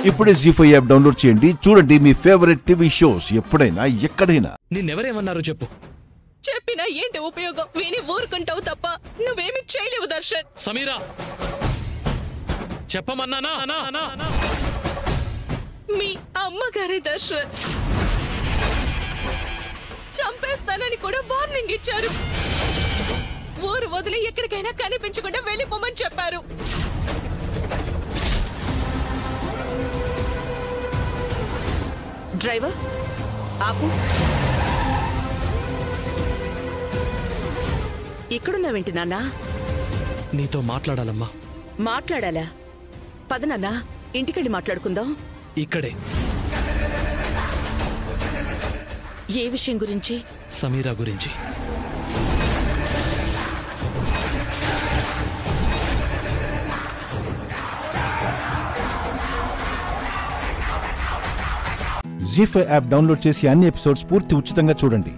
ఇప్పుడే జీ5 app download చేయండి. చూడండి మీ ఫేవరెట్ టీవీ షోస్ ఎప్పుడైనా ఎక్కడైనా. నిన్నెవరేమన్నారు చెప్పు. చెప్పినా ఏంటి ఉపయోగం? విని ఊరుకుంటావు తప్ప నువ్వేమి చేయలేవు దర్శన్. సమీరా చెప్పమన్నానా? మీ అమ్మగారి దర్శన్ చంపేస్తానని కూడా వార్నింగ్ ఇచ్చారు. ఊరు వదిలి ఎక్కడికైనా కనిపించకుండా వెళ్ళిపోమని చెప్పారు. డ్రైవర్ ఆపు. ఇక్కడున్నావేంటి నాన్నా? నీతో మాట్లాడాలమ్మా. మాట్లాడాలా? పద నాన్నా, ఇంటికెళ్ళి మాట్లాడుకుందాం. ఇక్కడే. ఏ విషయం గురించి? సమీరా గురించి. జీ5 యాప్ డౌన్లోడ్ చేసి అన్ని ఎపిసోడ్స్ పూర్తి ఉచితంగా చూడండి.